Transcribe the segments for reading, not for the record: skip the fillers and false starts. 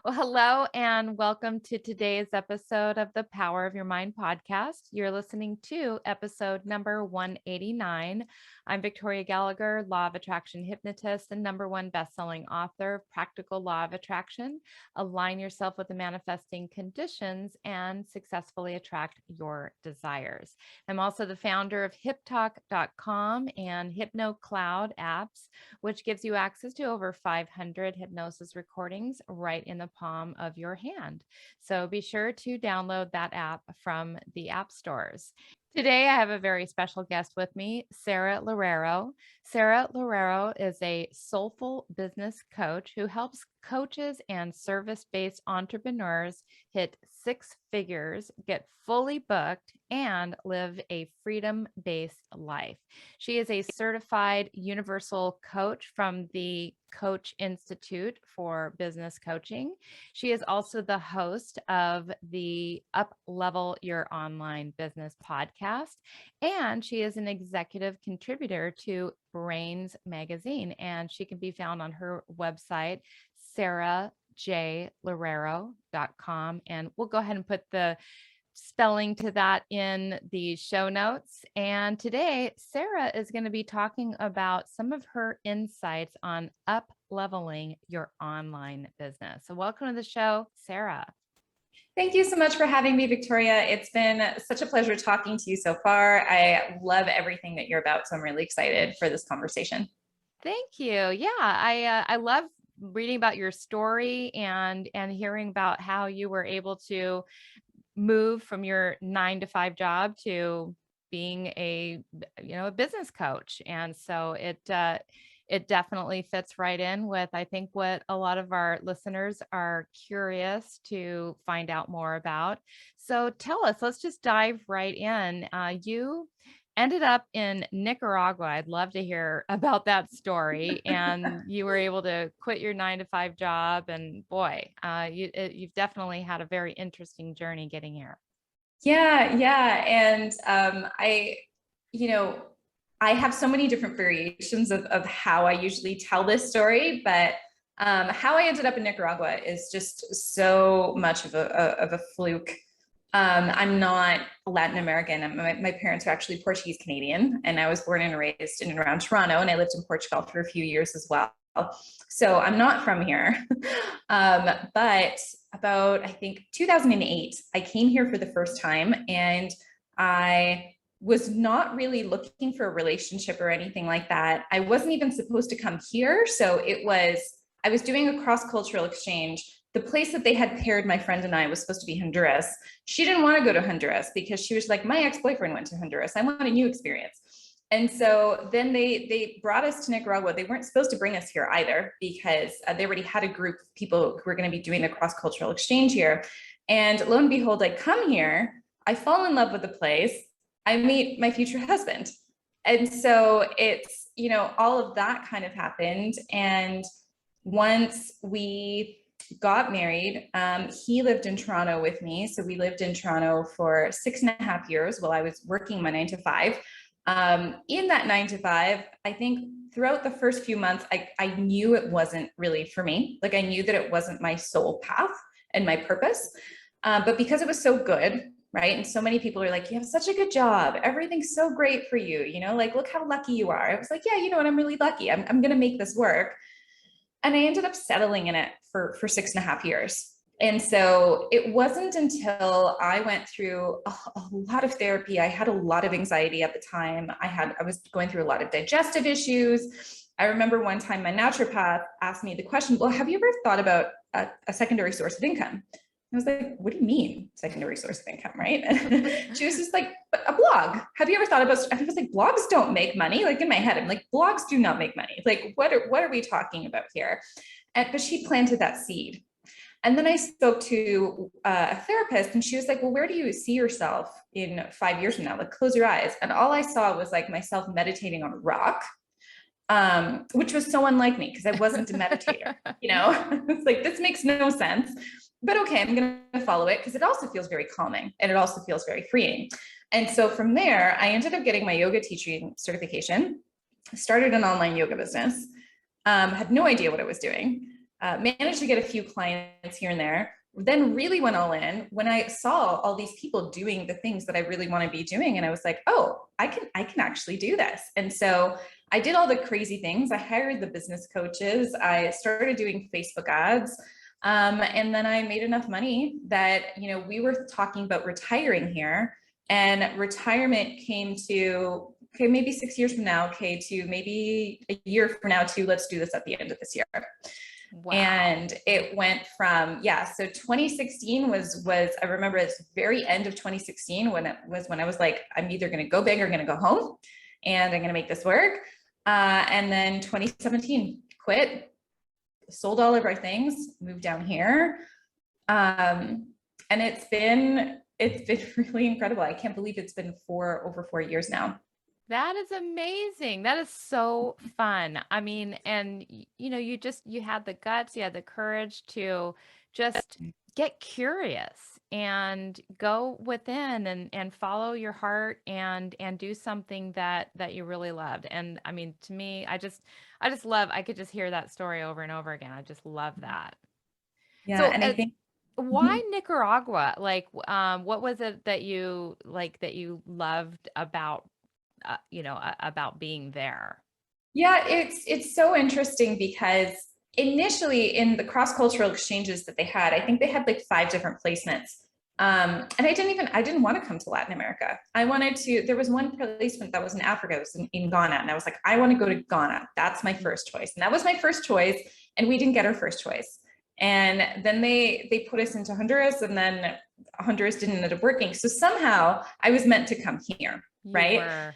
Well, hello and welcome to today's episode of the Power of Your Mind podcast. You're listening to episode number 189. I'm Victoria Gallagher, Law of Attraction hypnotist and #1 best-selling author of Practical Law of Attraction. Align yourself with the manifesting conditions and successfully attract your desires. I'm also the founder of HipTalk.com and HypnoCloud apps, which gives you access to over 500 hypnosis recordings right in the palm of your hand. So be sure to download that app from the app stores. Today, I have a very special guest with me, Sara Loureiro. Sara Loureiro is a soulful business coach who helps coaches and service-based entrepreneurs hit six figures, get fully booked, and live a freedom-based life. She is a certified universal coach from the Coach Institute for Business Coaching. She is also the host of the Uplevel Your Online Business podcast, and she is an executive contributor to Brainz magazine, and she can be found on her website, sarajloureiro.com. And we'll go ahead and put the spelling to that in the show notes. And today, Sara is going to be talking about some of her insights on up-leveling your online business. So welcome to the show, Sara. Thank you so much for having me, Victoria. It's been such a pleasure talking to you so far. I love everything that you're about, so I'm really excited for this conversation. Thank you. Yeah, I love reading about your story and hearing about how you were able to move from your 9-to-5 job to being a business coach. And so it definitely fits right in with, I think, what a lot of our listeners are curious to find out more about. So tell us, let's just dive right in. You ended up in Nicaragua. I'd love to hear about that story. And you were able to quit your 9-to-5 job. And boy, you've definitely had a very interesting journey getting here. Yeah. And I have so many different variations of how I usually tell this story, but how I ended up in Nicaragua is just so much of a fluke. I'm not Latin American. My parents are actually Portuguese Canadian, and I was born and raised in and around Toronto, and I lived in Portugal for a few years as well. So I'm not from here. But about, I think, 2008, I came here for the first time, and I was not really looking for a relationship or anything like that. I wasn't even supposed to come here. So I was doing a cross-cultural exchange. The place that they had paired my friend and I was supposed to be Honduras. She didn't want to go to Honduras because she was like, my ex-boyfriend went to Honduras. I want a new experience. And so then they brought us to Nicaragua. They weren't supposed to bring us here either because they already had a group of people who were going to be doing the cross-cultural exchange here. And lo and behold, I come here, I fall in love with the place, I meet my future husband. And so it's, all of that kind of happened. And once we got married, he lived in Toronto with me. So we lived in Toronto for 6.5 years while I was working my 9-to-5. In that 9-to-5, I think throughout the first few months, I knew it wasn't really for me. Like I knew that it wasn't my soul path and my purpose. But because it was so good, right? And so many people are like, you have such a good job. Everything's so great for you. Like, look how lucky you are. I was like, yeah, you know what? I'm really lucky. I'm going to make this work. And I ended up settling in it for 6.5 years. And so it wasn't until I went through a lot of therapy. I had a lot of anxiety at the time. I was going through a lot of digestive issues. I remember one time my naturopath asked me the question, well, have you ever thought about a secondary source of income? I was like, what do you mean secondary source of income, right? She was just like, a blog. Have you ever thought about, I was like, blogs don't make money. Like in my head, I'm like, blogs do not make money. Like, what are we talking about here? But she planted that seed. And then I spoke to a therapist and she was like, well, where do you see yourself in 5 years from now? Like, close your eyes. And all I saw was like myself meditating on a rock, which was so unlike me because I wasn't a meditator, It's like, this makes no sense. But okay, I'm going to follow it because it also feels very calming and it also feels very freeing. And so from there, I ended up getting my yoga teaching certification, started an online yoga business, had no idea what I was doing. managed to get a few clients here and there, then really went all in when I saw all these people doing the things that I really want to be doing. And I was like, oh, I can actually do this. And so I did all the crazy things. I hired the business coaches. I started doing Facebook ads. And then I made enough money that, we were talking about retiring here, and retirement came to, okay, maybe 6 years from now, okay, to maybe a year from now, to let's do this at the end of this year. Wow. And it went from, so 2016 was I remember it's very end of 2016 when I was like, I'm either going to go big or going to go home, and I'm going to make this work. And then 2017, quit, sold all of our things, moved down here. And it's been really incredible. I can't believe it's been over 4 years now. That is amazing. That is so fun. I mean, and you had the guts, you had the courage to just get curious and go within and follow your heart and do something that you really loved. And I mean, to me, I just love, I could just hear that story over and over again. I just love that. Yeah. So, And I think, why Nicaragua? Like, what was it that you loved about about being there? yeah, it's so interesting because initially in the cross-cultural exchanges that they had, I think they had like 5 different placements. And I didn't want to come to Latin America. There was one placement that was in Africa, it was in Ghana. And I was like, I want to go to Ghana. That's my first choice. And that was my first choice. And we didn't get our first choice. And then they put us into Honduras, and then Honduras didn't end up working. So somehow I was meant to come here, right?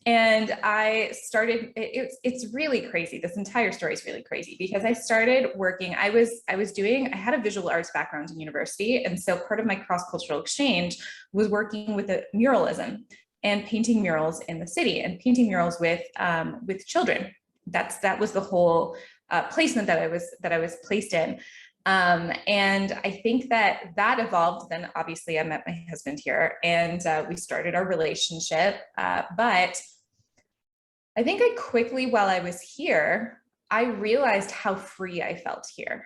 And I started, it's really crazy. This entire story is really crazy because I started working, I had a visual arts background in university. And so part of my cross-cultural exchange was working with muralism and painting murals in the city and painting murals with children. That was the whole placement that I was placed in. And I think that evolved. Then obviously I met my husband here, and we started our relationship. But I think I quickly, while I was here, I realized how free I felt here.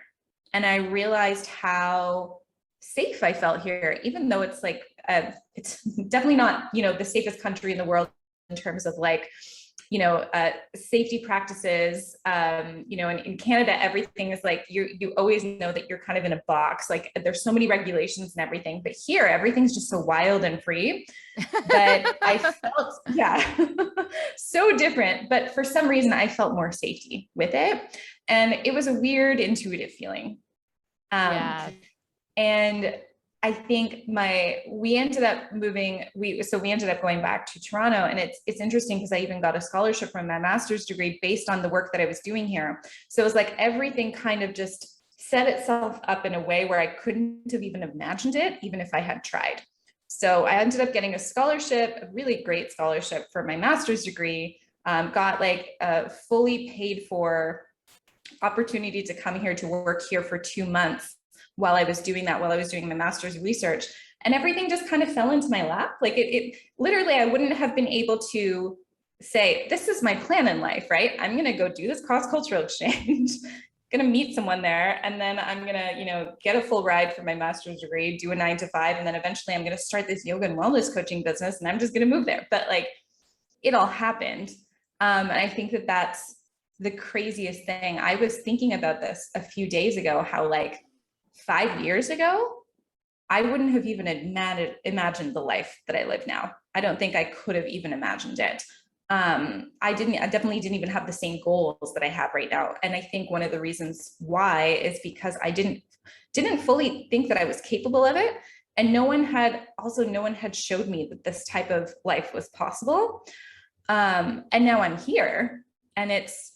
And I realized how safe I felt here, even though it's like, it's definitely not, the safest country in the world in terms of like, safety practices. In Canada, everything is like, you always know that you're kind of in a box. Like there's so many regulations and everything, but here everything's just so wild and free that I felt, so different. But for some reason, I felt more safety with it, and it was a weird intuitive feeling. And I think we ended up moving, we ended up going back to Toronto, and it's interesting because I even got a scholarship from my master's degree based on the work that I was doing here. So it was like everything kind of just set itself up in a way where I couldn't have even imagined it, even if I had tried. So I ended up getting a scholarship, a really great scholarship for my master's degree, got like a fully paid for opportunity to come here to work here for 2 months while I was doing my master's research, and everything just kind of fell into my lap. Like it literally, I wouldn't have been able to say, this is my plan in life, right? I'm going to go do this cross-cultural exchange, going to meet someone there. And then I'm going to, get a full ride for my master's degree, do a 9 to 5. And then eventually I'm going to start this yoga and wellness coaching business, and I'm just going to move there. But like, it all happened. And I think that that's the craziest thing. I was thinking about this a few days ago, how like 5 years ago, I wouldn't have even imagined the life that I live now. I don't think I could have even imagined it. I definitely didn't even have the same goals that I have right now. And I think one of the reasons why is because I didn't fully think that I was capable of it. And no one had showed me that this type of life was possible. And now I'm here, and it's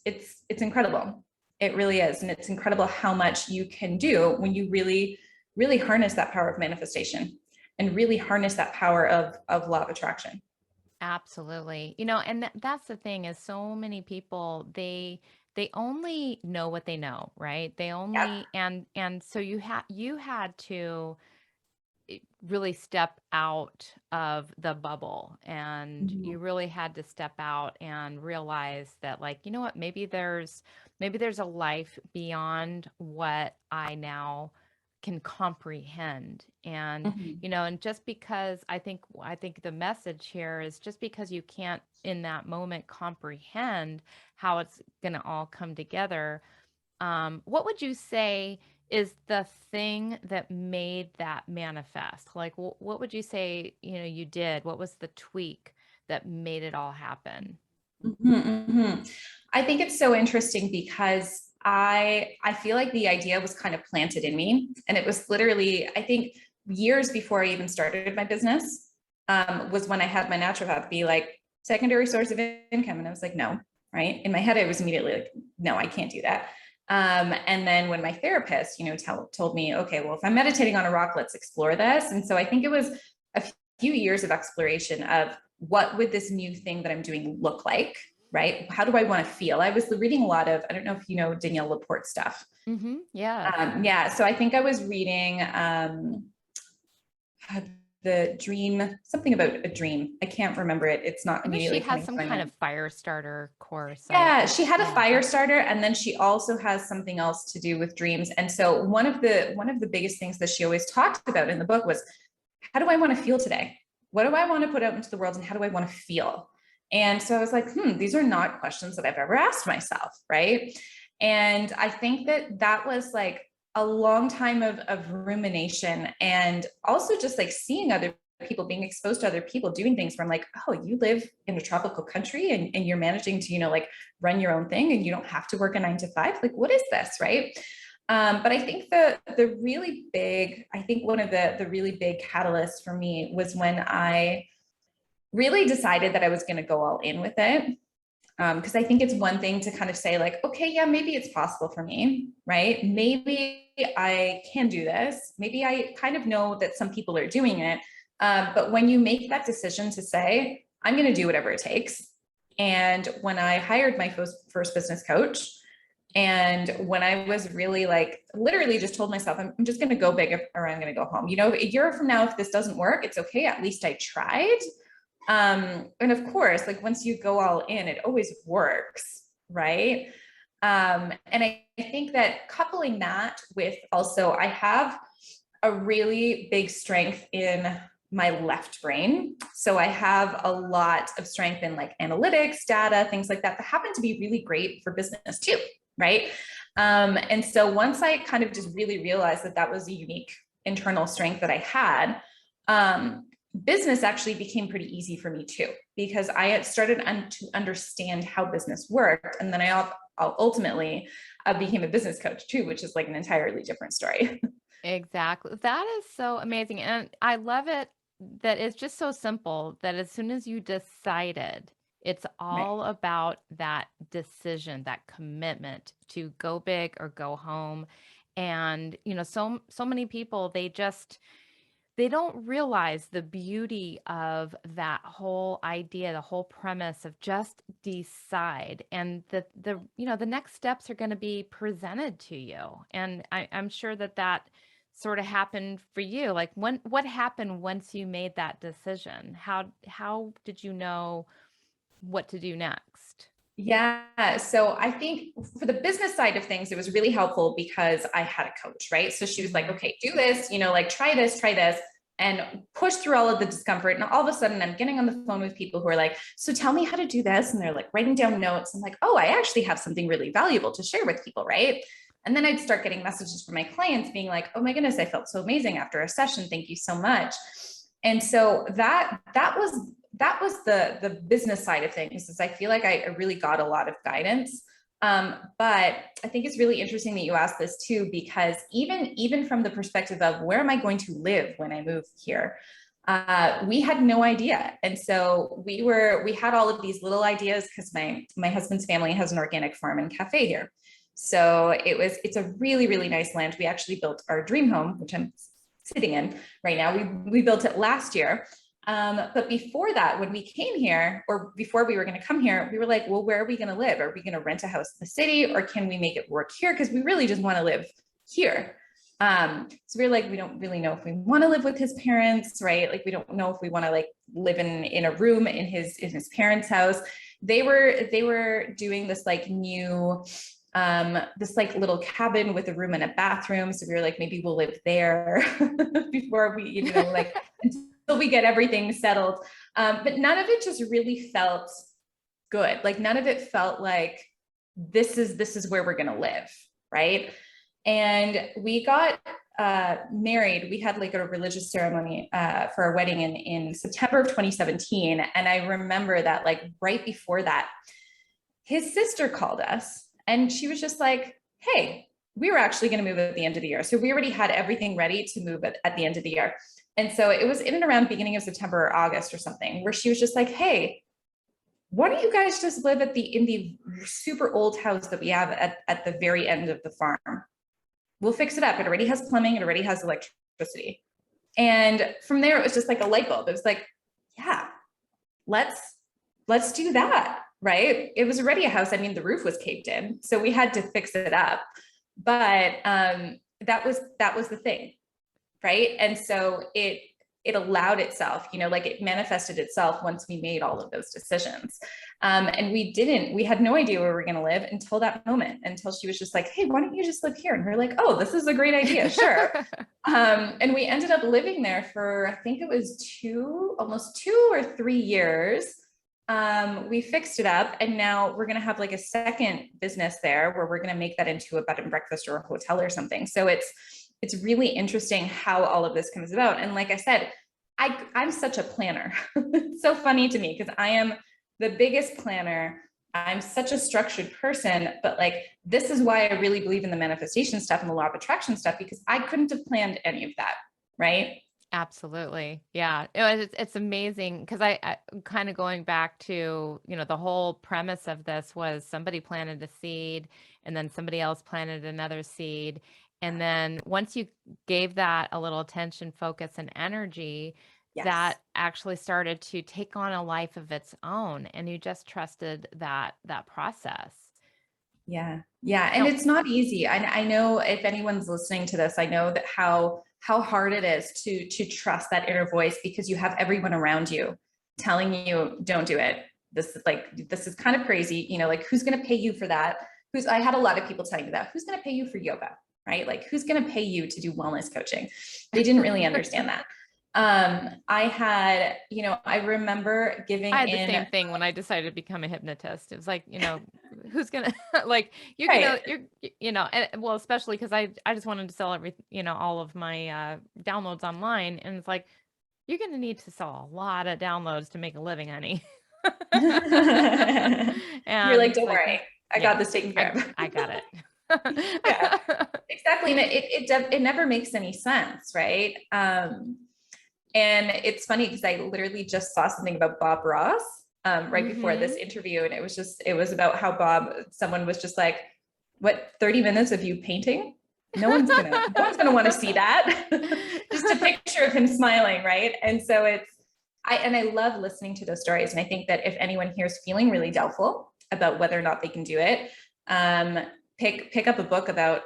incredible. It really is. And it's incredible how much you can do when you really, really harness that power of manifestation and really harness that power of law of attraction. Absolutely. And that's the thing, is so many people, they only know what they know, right? They only, and so you had to really step out of the bubble, and you really had to step out and realize that, like, you know what, maybe there's maybe there's a life beyond what I now can comprehend. And, Mhm. and just because I think the message here is just because you can't in that moment comprehend how it's going to all come together, what would you say is the thing that made that manifest? Like, what would you say, you did? What was the tweak that made it all happen? Mhm, mhm. I think it's so interesting because I feel like the idea was kind of planted in me, and it was literally, I think, years before I even started my business, was when I had my naturopath be like, secondary source of income, and I was like, no, right? In my head, I was immediately like, no, I can't do that. And then when my therapist, told me, okay, well, if I'm meditating on a rock, let's explore this. And so I think it was a few years of exploration of what would this new thing that I'm doing look like, right? How do I want to feel? I was reading a lot of, I don't know if you know Danielle Laporte stuff. Yes. Yeah, so I think I was reading the dream, something about a dream. I can't remember it. It's not Maybe she immediately has coming to some my kind mind. of fire starter course. Yeah, she had a Yeah. fire starter, and then she also has something else to do with dreams. And so one of the biggest things that she always talked about in the book was, how do I want to feel today? What do I want to put out into the world, and how do I want to feel? And so I was like, these are not questions that I've ever asked myself, right? And I think that was like a long time of rumination, and also just like seeing other people, being exposed to other people doing things from like, oh, you live in a tropical country, and you're managing to, like run your own thing, and you don't have to work a 9 to 5. Like, what is this, right? But I think the really big, I think one of the really big catalysts for me was when I really decided that I was going to go all in with it. Because I think it's one thing to kind of say like, okay, yeah, maybe it's possible for me, right? Maybe I can do this. Maybe I kind of know that some people are doing it. But when you make that decision to say, I'm going to do whatever it takes. And when I hired my first business coach, and when I was really like, literally just told myself, I'm just going to go big or I'm going to go home. A year from now, if this doesn't work, it's okay. At least I tried. And of course, like once you go all in, it always works, right? And I think that coupling that with also, I have a really big strength in my left brain. So I have a lot of strength in like analytics, data, things like that happen to be really great for business too, right? And so once I kind of just really realized that was a unique internal strength that I had, business actually became pretty easy for me too, because I had started to understand how business worked. And then I ultimately became a business coach too, which is like an entirely different story. Exactly. That is so amazing. And I love it that it's just so simple that as soon as you decided, it's Right. all about that decision, that commitment to go big or go home. And, so many people, they don't realize the beauty of that whole idea, the whole premise of just decide. And the next steps are going to be presented to you. And I'm sure that sort of happened for you. Like what happened once you made that decision? How did you know what to do next? Yeah. So I think for the business side of things, it was really helpful because I had a coach, right? So she was like, Mhm. okay, do this, like try this, and push through all of the discomfort. And all of a sudden, I'm getting on the phone with people who are like, so tell me how to do this. And they're like writing down notes. I'm like, oh, I actually have something really valuable to share with people, right? And then I'd start getting messages from my clients being like, oh my goodness, I felt so amazing after a session. Thank you so much. And so that was the business side of things, is I feel like I really got a lot of guidance. But I think it's really interesting that you asked this too, because even from the perspective of where am I going to live when I move here, we had no idea. And so we had all of these little ideas because my husband's family has an organic farm and cafe here. So it's a really, really nice land. We actually built our dream home, which I'm sitting in right now. We built it last year. But before that, when we came here, or before we were going to come here, we were like, well, where are we going to live? Are we going to rent a house in the city, or can we make it work here? Because we really just want to live here. So we were like, we don't really know if we want to live with his parents, right? Like, we don't know if we want to like live in a room in his parents' house. They were doing this like new this like little cabin with a room and a bathroom. So we were like, maybe we'll live there before we, like until we get everything settled. But none of it just really felt good. Like none of it felt like this is where we're going to live. Right. And we got married. We had like a religious ceremony for our wedding in September of 2017. And I remember that like right before that, his sister called us and she was just like, hey, we were actually going to move at the end of the year. So we already had everything ready to move at the end of the year. And so it was in and around beginning of September or August or something, where she was just like, hey, why don't you guys just live in the super old house that we have at the very end of the farm? We'll fix it up. It already has plumbing. It already has electricity. And from there, it was just like a light bulb. It was like, yeah, let's do that. Right. It was already a house. I mean, the roof was caved in, so we had to fix it up. But that was the thing. Right. And so it allowed itself, like it manifested itself once we made all of those decisions. And we had no idea where we were going to live until that moment, until she was just like, hey, why don't you just live here? And we're like, oh, this is a great idea. Sure. And we ended up living there for, I think it was almost 2 or 3 years. We fixed it up and now we're going to have like a second business there where we're going to make that into a bed and breakfast or a hotel or something. So it's really interesting how all of this comes about. And like I said, I'm such a planner. It's so funny to me because I am the biggest planner. I'm such a structured person, but like, this is why I really believe in the manifestation stuff and the law of attraction stuff, because I couldn't have planned any of that. Right. Absolutely. Yeah. It's amazing because I kind of going back to, the whole premise of this was somebody planted a seed and then somebody else planted another seed. And then once you gave that a little attention, focus, and energy, Yes. that actually started to take on a life of its own. And you just trusted that process. Yeah. Yeah. And it's not easy. I know if anyone's listening to this, I know that how hard it is to trust that inner voice, because you have everyone around you telling you, don't do it. This is kind of crazy. Like who's going to pay you for that? I had a lot of people telling me that. Who's going to pay you for yoga? Right? Like who's going to pay you to do wellness coaching? They didn't really understand that. I had, I remember giving I had the same thing when I decided to become a hypnotist. It was like, who's going to like, you're going to, and well, especially because I just wanted to sell all of my downloads online. And it's like, you're going to need to sell a lot of downloads to make a living, honey. And you're like, don't worry, I got this taken care of. I got it. Yeah, exactly. And it never makes any sense. Right. And it's funny because I literally just saw something about Bob Ross right before this interview. And it was about how someone was just like, what, 30 minutes of you painting? No one's gonna want to see that. Just a picture of him smiling. Right. And so I love listening to those stories. And I think that if anyone here is feeling really doubtful about whether or not they can do it, pick up a book about,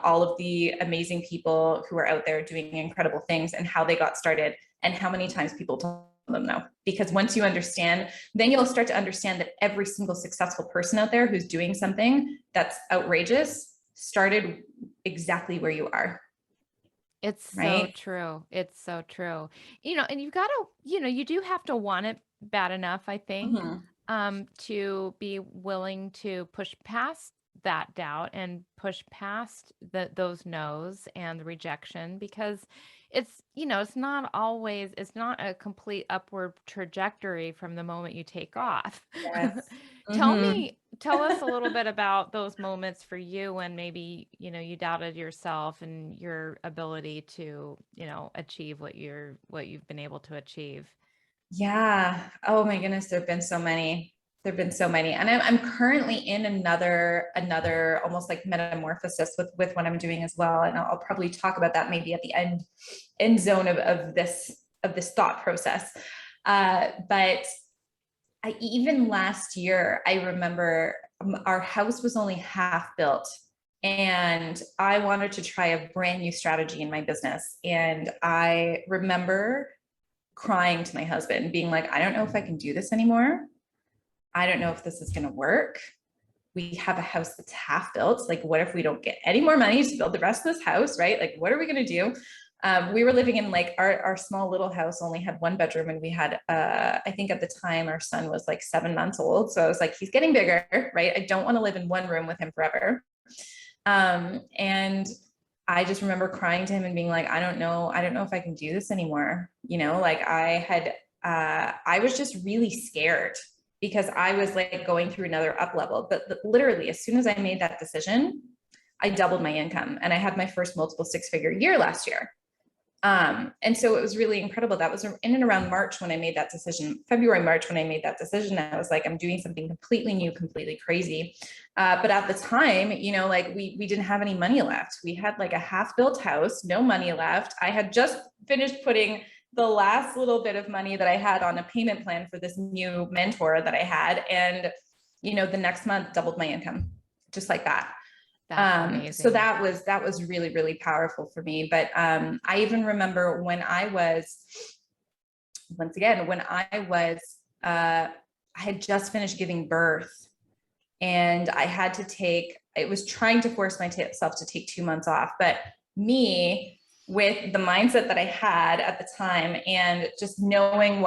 all of the amazing people who are out there doing incredible things and how they got started and how many times people told them no. Because once you understand, then you'll start to understand that every single successful person out there who's doing something that's outrageous started exactly where you are. It's so true. It's so true. And you've got to, you do have to want it bad enough, I think, to be willing to push past that doubt and push past those no's and the rejection, because it's it's not a complete upward trajectory from the moment you take off. Yes. Tell us a little bit about those moments for you when maybe, you doubted yourself and your ability to, achieve what you've been able to achieve. Yeah. Oh my goodness. There've been so many. And I'm currently in another almost like metamorphosis with what I'm doing as well. And I'll probably talk about that maybe at the end zone of this thought process. But even last year, I remember our house was only half built and I wanted to try a brand new strategy in my business. And I remember crying to my husband, being like, I don't know if I can do this anymore. I don't know if this is going to work. we have a house that's half built. Like, what if we don't get any more money to build the rest of this house, right? Like, what are we going to do? We were living in like our small little house only had 1 bedroom, and we had, I think at the time our son was like 7 months old. So I was like, he's getting bigger, right? I don't want to live in one room with him forever. And I just remember crying to him and being like, I don't know if I can do this anymore. Like I was just really scared because I was like going through another up level. But literally, as soon as I made that decision, I doubled my income, and I had my first multiple 6-figure year last year. And so it was really incredible. That was in and around March when I made that decision, February, March, when I made that decision. I was like, I'm doing something completely new, completely crazy. But at the time, like we didn't have any money left. We had like a half built house, no money left. I had just finished putting the last little bit of money that I had on a payment plan for this new mentor that I had. And, the next month doubled my income, just like that. So that was really, really powerful for me. But I even remember when I had just finished giving birth, and I had to I was trying to force myself to take 2 months off, but me, with the mindset that I had at the time and just knowing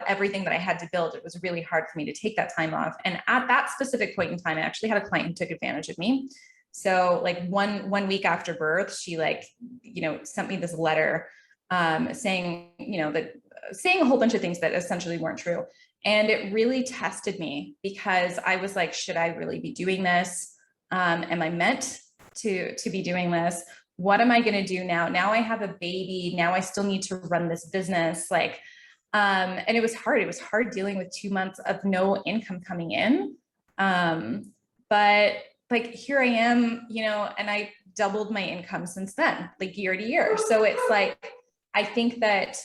everything that I had to build, it was really hard for me to take that time off. And at that specific point in time, I actually had a client who took advantage of me. So like one week after birth, she sent me this letter saying a whole bunch of things that essentially weren't true. And it really tested me because I was like, should I really be doing this? Am I meant to be doing this? What am I going to do now? Now I have a baby. Now I still need to run this business. And it was hard. It was hard dealing with 2 months of no income coming in. But like, here I am, and I doubled my income since then, like year to year. So it's like, I think that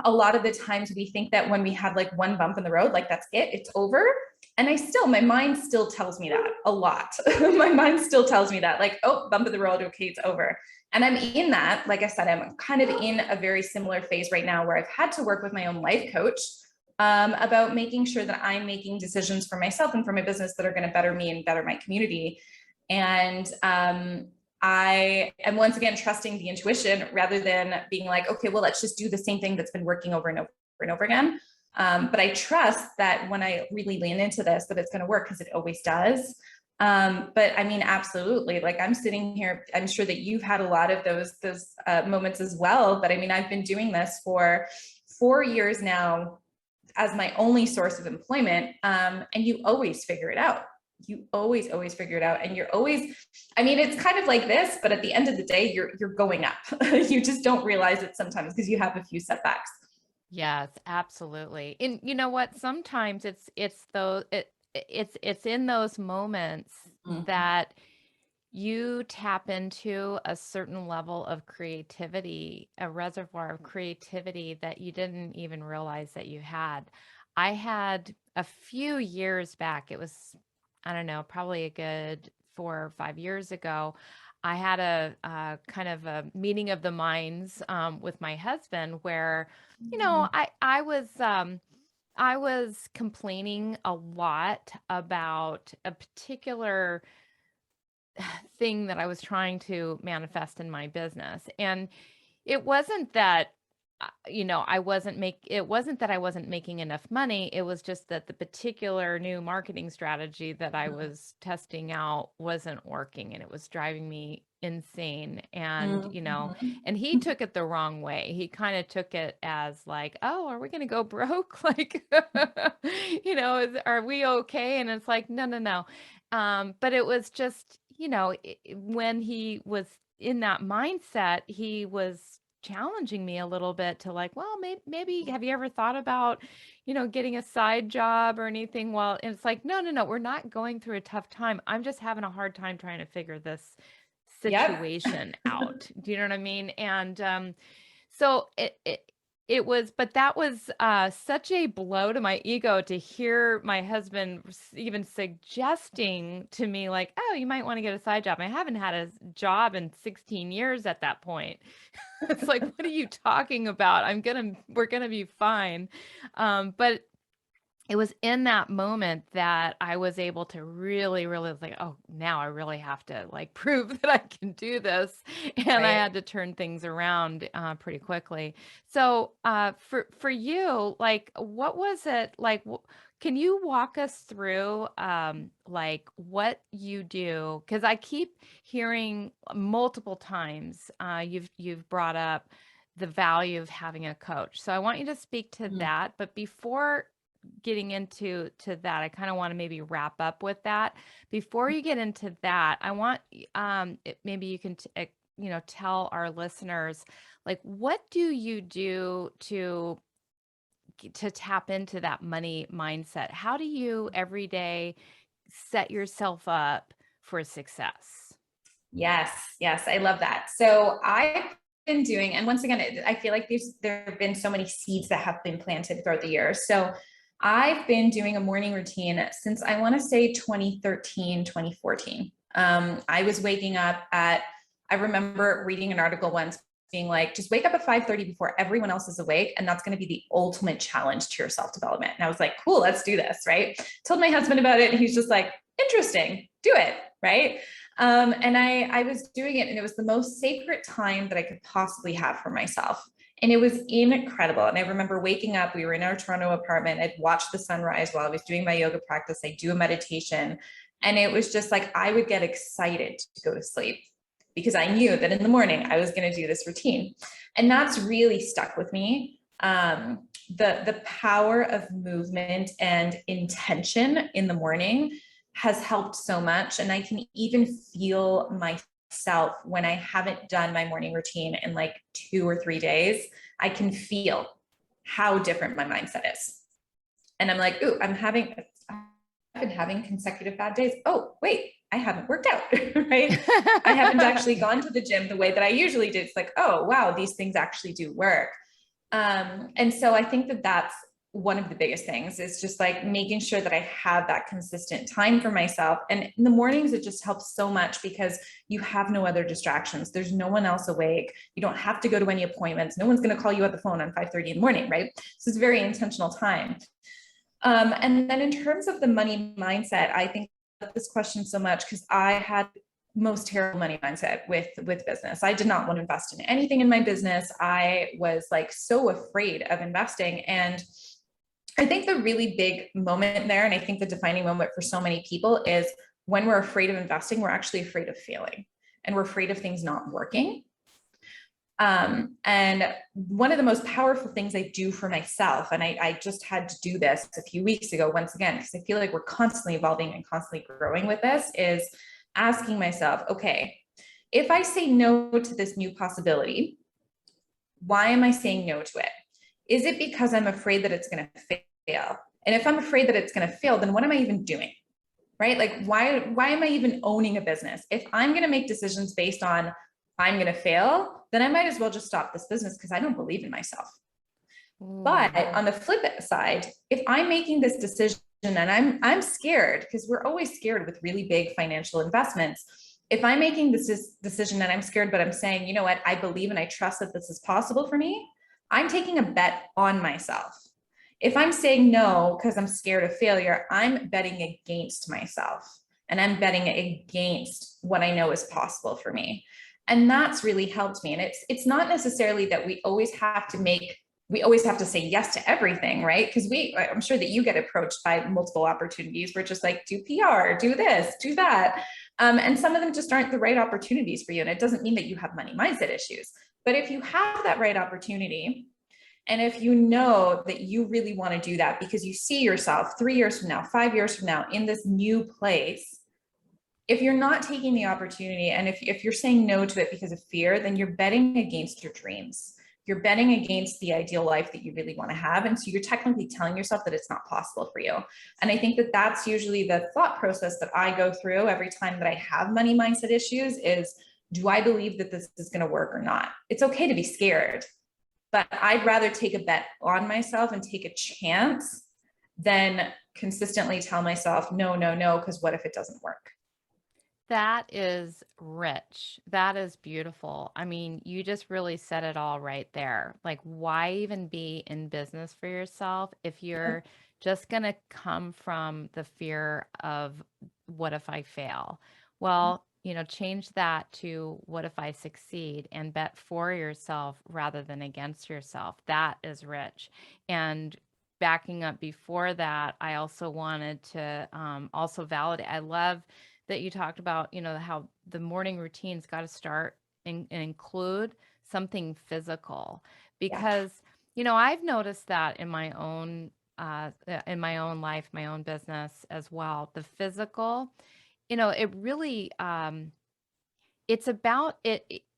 a lot of the times we think that when we have like one bump in the road, like that's it's over. And my mind still tells me that a lot. My mind still tells me that, like, oh, bump in the road. Okay, it's over. And I'm in that, like I said, I'm kind of in a very similar phase right now where I've had to work with my own life coach about making sure that I'm making decisions for myself and for my business that are going to better me and better my community. And I am once again trusting the intuition rather than being like, okay, well, let's just do the same thing that's been working over and over and over again. But I trust that when I really lean into this, that it's going to work, because it always does. But I mean, absolutely. Like, I'm sitting here, I'm sure that you've had a lot of those moments as well. But I mean, I've been doing this for 4 years now as my only source of employment. And you always figure it out. You always figure it out. And you're always, I mean, it's kind of like this, but at the end of the day, you're going up. You just don't realize it sometimes because you have a few setbacks. Yes, absolutely. And you know what? Sometimes it's in those moments that you tap into a certain level of creativity, a reservoir of creativity that you didn't even realize that you had. I had a few years back, it was, I don't know, probably a good 4 or 5 years ago. I had a kind of a meeting of the minds with my husband where, I was complaining a lot about a particular thing that I was trying to manifest in my business. And it wasn't that, it wasn't that I wasn't making enough money. It was just that the particular new marketing strategy that I was testing out wasn't working, and it was driving me insane. And, and he took it the wrong way. He kind of took it as like, oh, are we going to go broke? Like, are we okay? And it's like, no. But it was just, when he was in that mindset, he was challenging me a little bit to like, well, maybe have you ever thought about, getting a side job or anything? Well, and it's like, no, we're not going through a tough time. I'm just having a hard time trying to figure this situation out. Do you know what I mean? And so but that was such a blow to my ego to hear my husband even suggesting to me like, oh, you might want to get a side job. I haven't had a job in 16 years at that point. It's like, what are you talking about? We're going to be fine. But it was in that moment that I was able to really, really like, oh, now I really have to like prove that I can do this. And I Right. had to turn things around pretty quickly. So for you, like, what was it like? Can you walk us through like what you do? Because I keep hearing multiple times you've brought up the value of having a coach. So I want you to speak to Mm. that. But before getting into that, I kind of want to maybe wrap up with that. Before you get into that, I want maybe you can tell our listeners, like, what do you do to tap into that money mindset? How do you every day set yourself up for success? Yes, yes, I love that. So I've been doing, and once again, I feel like there have been so many seeds that have been planted throughout the years. So I've been doing a morning routine since I want to say 2013, 2014. I was waking up at, I remember reading an article once being like, just wake up at 5:30 before everyone else is awake. And that's going to be the ultimate challenge to your self-development. And I was like, cool, let's do this. Right. Told my husband about it. And he's just like, interesting, do it. Right. And I was doing it, and it was the most sacred time that I could possibly have for myself. And it was incredible. And I remember waking up, we were in our Toronto apartment. I'd watched the sunrise while I was doing my yoga practice. I do a meditation. And it was just like, I would get excited to go to sleep because I knew that in the morning I was going to do this routine. And that's really stuck with me. The power of movement and intention in the morning has helped so much. And I can even feel myself when I haven't done my morning routine in like 2 or 3 days. I can feel how different my mindset is. And I'm like, ooh, I've been having consecutive bad days. Oh, wait, I haven't worked out, right? I haven't actually gone to the gym the way that I usually do. It's like, oh, wow, these things actually do work. And so I think that that's one of the biggest things is just like making sure that I have that consistent time for myself. And in the mornings, it just helps so much because you have no other distractions. There's no one else awake. You don't have to go to any appointments. No one's going to call you at the phone on 5:30 in the morning, right? So it's very intentional time. And then in terms of the money mindset, I think this question so much because I had most terrible money mindset with business. I did not want to invest in anything in my business. I was like so afraid of investing. And I think the really big moment there, and I think the defining moment for so many people is when we're afraid of investing, we're actually afraid of failing and we're afraid of things not working. And one of the most powerful things I do for myself, and I just had to do this a few weeks ago, once again, because I feel like we're constantly evolving and constantly growing with this, is asking myself, okay, if I say no to this new possibility, why am I saying no to it? Is it because I'm afraid that it's going to fail? And if I'm afraid that it's going to fail, then what am I even doing? Right? Like, why am I even owning a business? If I'm going to make decisions based on I'm going to fail, then I might as well just stop this business because I don't believe in myself. But Ooh. on the flip side, if I'm making this decision and I'm scared, because we're always scared with really big financial investments. If I'm making this decision and I'm scared, but I'm saying, you know what, I believe and I trust that this is possible for me, I'm taking a bet on myself. If I'm saying no because I'm scared of failure, I'm betting against myself and I'm betting against what I know is possible for me. And that's really helped me. And it's not necessarily that we always have to say yes to everything, right? Because I'm sure that you get approached by multiple opportunities. We're just like, do PR, do this, do that. And some of them just aren't the right opportunities for you. And it doesn't mean that you have money mindset issues. But if you have that right opportunity, and if you know that you really want to do that because you see yourself 3 years from now, 5 years from now in this new place, if you're not taking the opportunity and if you're saying no to it because of fear, then you're betting against your dreams. You're betting against the ideal life that you really want to have. And so you're technically telling yourself that it's not possible for you. And I think that that's usually the thought process that I go through every time that I have money mindset issues is, do I believe that this is going to work or not? It's okay to be scared, but I'd rather take a bet on myself and take a chance than consistently tell myself, no, no, no, because what if it doesn't work? That is rich. That is beautiful. I mean, you just really said it all right there. Like, why even be in business for yourself if you're just going to come from the fear of what if I fail? Well, change that to what if I succeed, and bet for yourself rather than against yourself. That is rich. And backing up before that, I also wanted to also validate. I love that you talked about, how the morning routine's got to start and include something physical, Yeah. because, I've noticed that in my own life, my own business as well. The physical, it really, it's about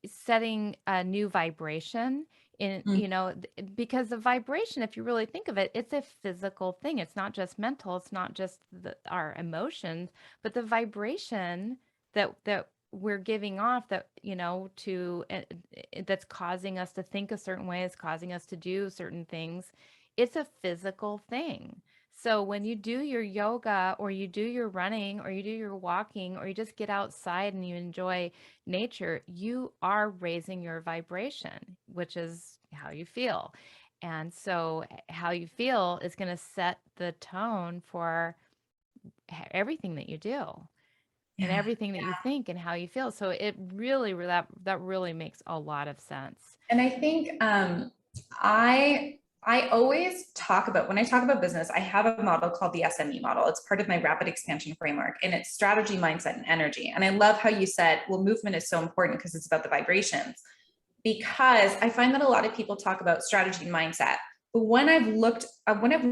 setting a new vibration in, Mm. because the vibration, if you really think of it, it's a physical thing. It's not just mental. It's not just our emotions, but the vibration that we're giving off, that, that's causing us to think a certain way, is causing us to do certain things. It's a physical thing. So when you do your yoga, or you do your running, or you do your walking, or you just get outside and you enjoy nature, you are raising your vibration, which is how you feel. And so how you feel is going to set the tone for everything that you do, and Yeah. everything that you think and how you feel. So it really, that really makes a lot of sense. And I think I always talk about, when I talk about business, I have a model called the SME model. It's part of my rapid expansion framework, and it's strategy, mindset, and energy. And I love how you said, well, movement is so important because it's about the vibrations. Because I find that a lot of people talk about strategy and mindset, but when I've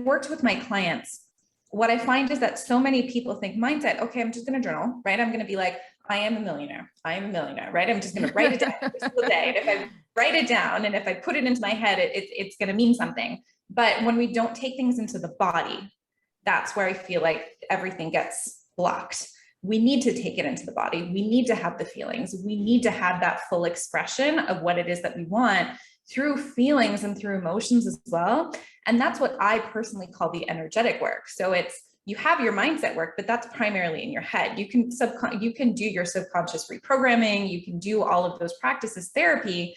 worked with my clients, what I find is that so many people think mindset, okay, I'm just going to journal, right? I'm going to be like, I am a millionaire. I am a millionaire, right? I'm just going to write it down every single day. And if I write it down and if I put it into my head, it's going to mean something. But when we don't take things into the body, that's where I feel like everything gets blocked. We need to take it into the body. We need to have the feelings. We need to have that full expression of what it is that we want through feelings and through emotions as well. And that's what I personally call the energetic work. So it's, you have your mindset work, but that's primarily in your head. You can do your subconscious reprogramming. You can do all of those practices, therapy.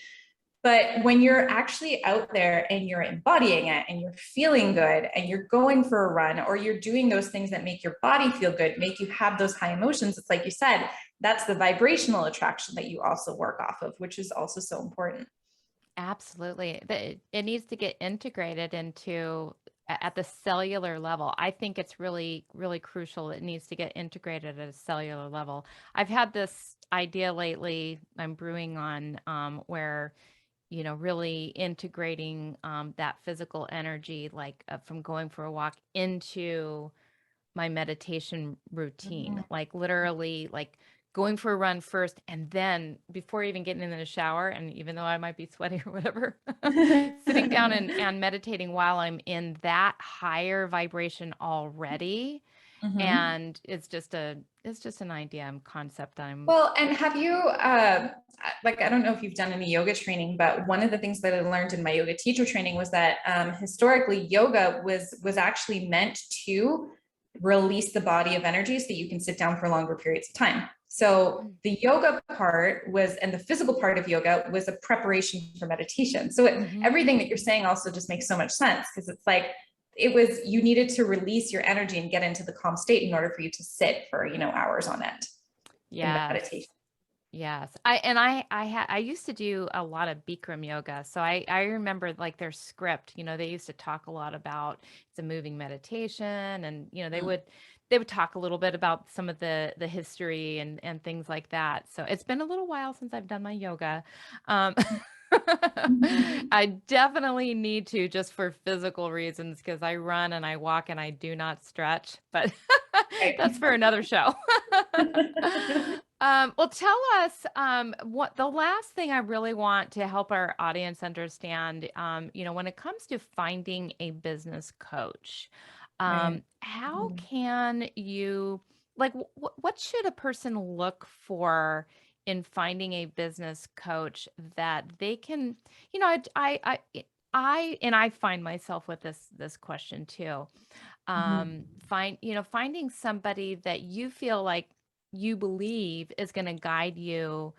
But when you're actually out there and you're embodying it and you're feeling good and you're going for a run, or you're doing those things that make your body feel good, make you have those high emotions, it's like you said, that's the vibrational attraction that you also work off of, which is also so important. Absolutely. It needs to get integrated into at the cellular level. I think it's really, really crucial. It needs to get integrated at a cellular level. I've had this idea lately I'm brewing on, where, really integrating that physical energy, like from going for a walk, into my meditation routine, like literally, like going for a run first, and then before even getting in the shower, and even though I might be sweaty or whatever, sitting down and meditating while I'm in that higher vibration already. Mhm. And it's just an idea, concept I'm. Well, and have you, like, I don't know if you've done any yoga training, but one of the things that I learned in my yoga teacher training was that historically yoga was actually meant to release the body of energy so that you can sit down for longer periods of time. So the yoga part was, and the physical part of yoga was a preparation for meditation. So Mhm. everything that you're saying also just makes so much sense, because it's like, it was, you needed to release your energy and get into the calm state in order for you to sit for, hours on end in Yes. meditation. Yes. I used to do a lot of Bikram yoga. So I remember, like, their script, they used to talk a lot about it's a moving meditation, and they would talk a little bit about some of the history and things like that. So it's been a little while since I've done my yoga. Um I definitely need to, just for physical reasons, because I run and I walk and I do not stretch, but that's Right. for another show. Well, tell us, what the last thing I really want to help our audience understand, when it comes to finding a business coach, Right. how can you, like, what should a person look for in finding a business coach that they can, and I find myself with this question too. Mhm. Finding somebody that you feel like you believe is going to guide you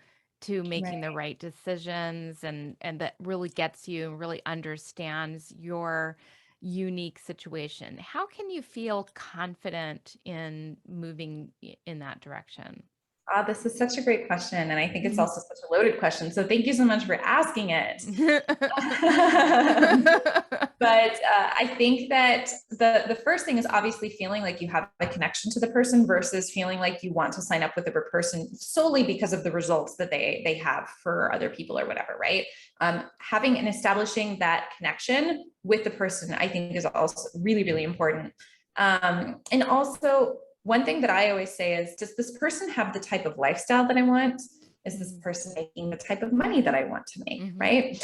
to making the Right. right decisions, and that really gets you and really understands your unique situation. How can you feel confident in moving in that direction? This is such a great question. And I think it's also such a loaded question. So thank you so much for asking it. But I think that the first thing is obviously feeling like you have a connection to the person versus feeling like you want to sign up with a person solely because of the results that they have for other people or whatever, right? Having and establishing that connection with the person, I think, is also really, really important. And also, one thing that I always say is, does this person have the type of lifestyle that I want? Is this person making the type of money that I want to make, right?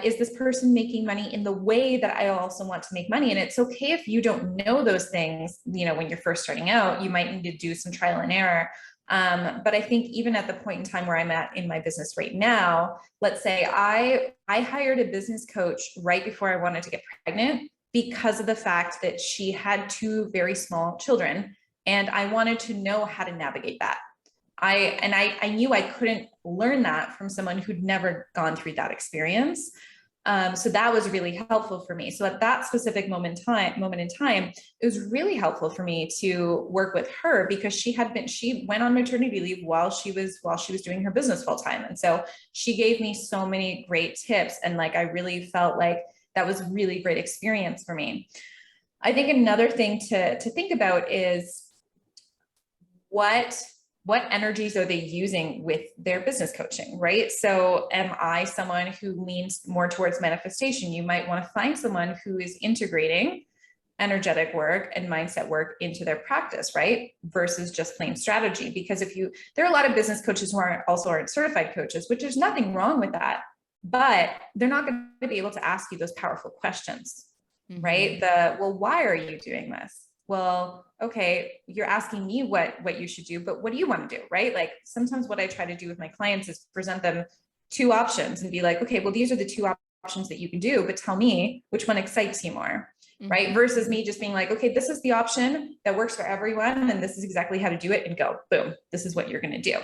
Is this person making money in the way that I also want to make money? And it's okay if you don't know those things, you know, when you're first starting out, you might need to do some trial and error. But I think even at the point in time where I'm at in my business right now, let's say I hired a business coach right before I wanted to get pregnant because of the fact that she had two very small children, and I wanted to know how to navigate that. I knew I couldn't learn that from someone who'd never gone through that experience. So that was really helpful for me. So at that specific moment in time, it was really helpful for me to work with her because she went on maternity leave while she was doing her business full time. And so she gave me so many great tips. And like, I really felt like that was a really great experience for me. I think another thing to think about is what energies are they using with their business coaching, right? So am I someone who leans more towards manifestation? You might want to find someone who is integrating energetic work and mindset work into their practice, right? Versus just plain strategy. Because there are a lot of business coaches who aren't certified coaches, which there's nothing wrong with that, but they're not going to be able to ask you those powerful questions, right? Well, why are you doing this? Well, okay, you're asking me what you should do, but what do you want to do, right? Like sometimes what I try to do with my clients is present them two options and be like, okay, well, these are the two options that you can do, but tell me which one excites you more, right? Versus me just being like, okay, this is the option that works for everyone, and this is exactly how to do it, and go, boom, this is what you're going to do.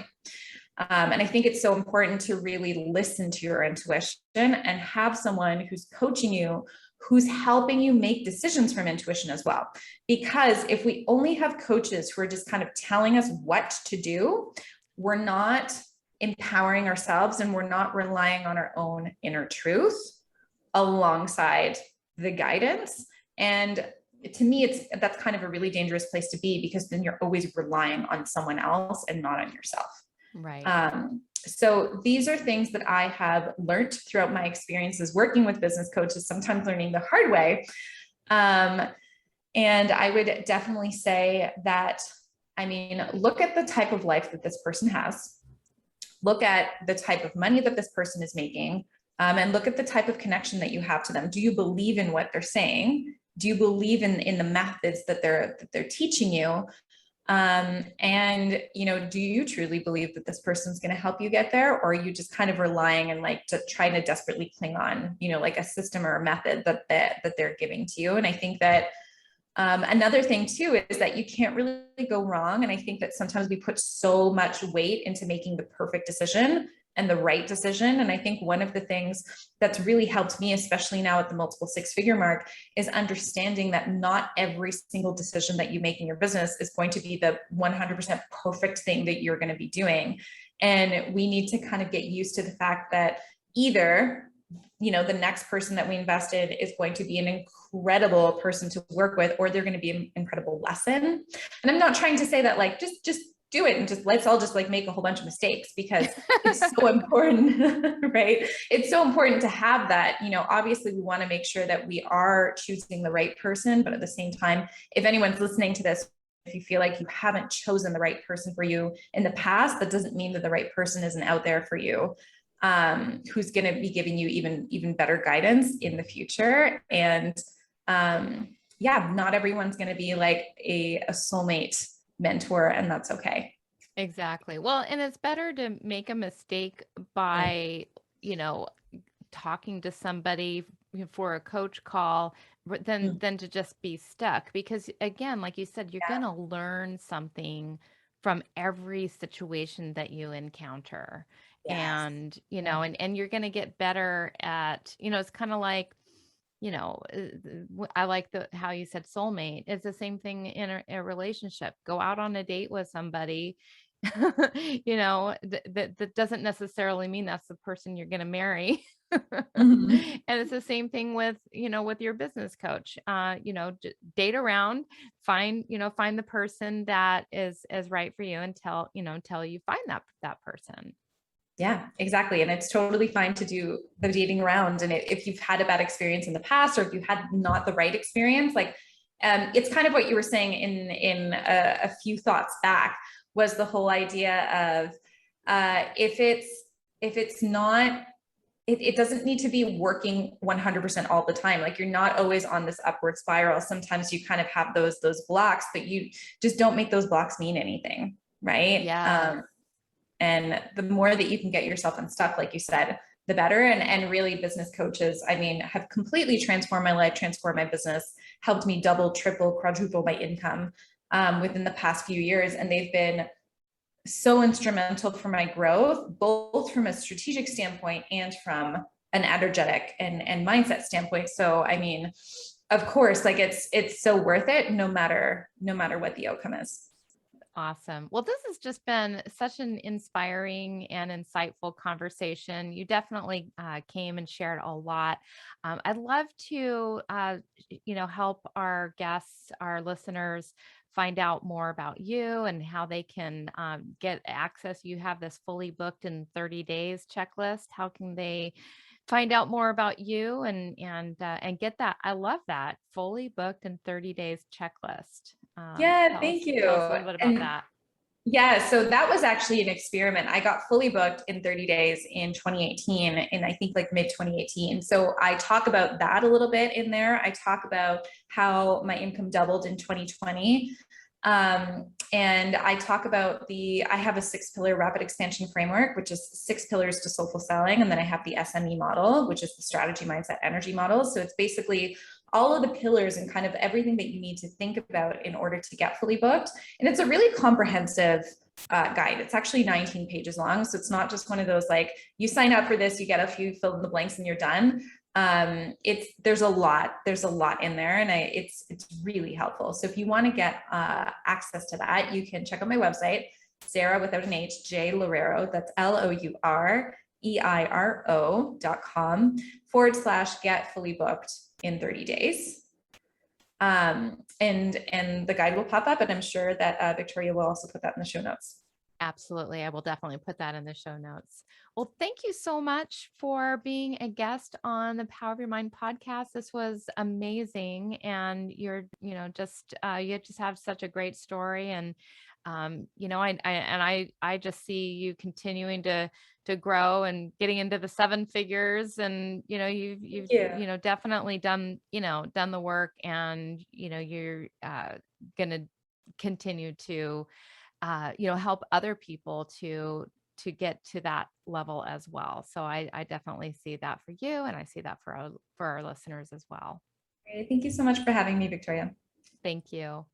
And I think it's so important to really listen to your intuition and have someone who's coaching you, who's helping you make decisions from intuition as well. Because if we only have coaches who are just kind of telling us what to do, we're not empowering ourselves and we're not relying on our own inner truth alongside the guidance. And to me, that's kind of a really dangerous place to be, because then you're always relying on someone else and not on yourself. Right. So these are things that I have learned throughout my experiences working with business coaches, sometimes learning the hard way. And I would definitely say that, I mean, look at the type of life that this person has, look at the type of money that this person is making, and look at the type of connection that you have to them. Do you believe in what they're saying? Do you believe in the methods that they're teaching you? And, you know, do you truly believe that this person's going to help you get there? Or are you just kind of relying and like trying to desperately cling on, you know, like a system or a method that they're giving to you? And I think that another thing too is that you can't really go wrong. And I think that sometimes we put so much weight into making the perfect decision and the right decision. And I think one of the things that's really helped me, especially now at the multiple six-figure mark, is understanding that not every single decision that you make in your business is going to be the 100% perfect thing that you're going to be doing. And we need to kind of get used to the fact that either, you know, the next person that we invested is going to be an incredible person to work with, or they're going to be an incredible lesson. And I'm not trying to say that like, just do it and just let's all just like make a whole bunch of mistakes, because it's so important, right? It's so important to have that. You know, obviously we want to make sure that we are choosing the right person, but at the same time, if anyone's listening to this, if you feel like you haven't chosen the right person for you in the past, that doesn't mean that the right person isn't out there for you, who's going to be giving you even better guidance in the future. And yeah, not everyone's going to be like a soulmate mentor, and that's okay. Exactly. Well, and it's better to make a mistake by, you know, talking to somebody for a coach call than to just be stuck. Because again, like you said, you're going to learn something from every situation that you encounter. Yes. And, you know, and you're going to get better at, you know, it's kind of like I like how you said soulmate. It's the same thing in a relationship. Go out on a date with somebody, that doesn't necessarily mean that's the person you're going to marry. Mhm. And it's the same thing with your business coach. Date around, find the person that is right for you until you find that person. Yeah, exactly. And it's totally fine to do the dating around. And if you've had a bad experience in the past, or if you had not the right experience, like it's kind of what you were saying in a few thoughts back, was the whole idea of if it's not, it doesn't need to be working 100% all the time. Like you're not always on this upward spiral. Sometimes you kind of have those blocks, but you just don't make those blocks mean anything, right? Yeah. And the more that you can get yourself unstuck, like you said, the better. And really, business coaches, I mean, have completely transformed my life, transformed my business, helped me double, triple, quadruple my income within the past few years. And they've been so instrumental for my growth, both from a strategic standpoint and from an energetic and mindset standpoint. So, I mean, of course, like it's so worth it, no matter what the outcome is. Awesome. Well, this has just been such an inspiring and insightful conversation. You definitely came and shared a lot. I'd love to, help our guests, our listeners, find out more about you and how they can get access. You have this fully booked in 30 days checklist. How can they find out more about you and get that? I love that fully booked in 30 days checklist. Yeah, Tell us thank you. tell us a little bit about And that. yeah, so that was actually an experiment. I got fully booked in 30 days in 2018, and I think like mid 2018. So I talk about that a little bit in there. I talk about how my income doubled in 2020. And I talk about I have a 6-pillar rapid expansion framework, which is 6 pillars to soulful selling. And then I have the SME model, which is the strategy, mindset, energy model. So it's basically all of the pillars and kind of everything that you need to think about in order to get fully booked. And it's a really comprehensive guide. It's actually 19 pages long. So it's not just one of those, like, you sign up for this, you get a few fill in the blanks and you're done. There's a lot in there, and it's really helpful. So if you want to get access to that, you can check out my website, Sara without an H, J Loureiro, that's LOUREIRO.com/get fully booked in 30 days. And the guide will pop up, and I'm sure that Victoria will also put that in the show notes. Absolutely. I will definitely put that in the show notes. Well, thank you so much for being a guest on the Power of Your Mind podcast. This was amazing. And you just have such a great story. And, I just see you continuing to grow and getting into the 7 figures. And, you've definitely done the work, and, you're going to continue to help other people to get to that level as well. So I definitely see that for you, and I see that for our listeners as well. Great. Thank you so much for having me, Victoria. Thank you.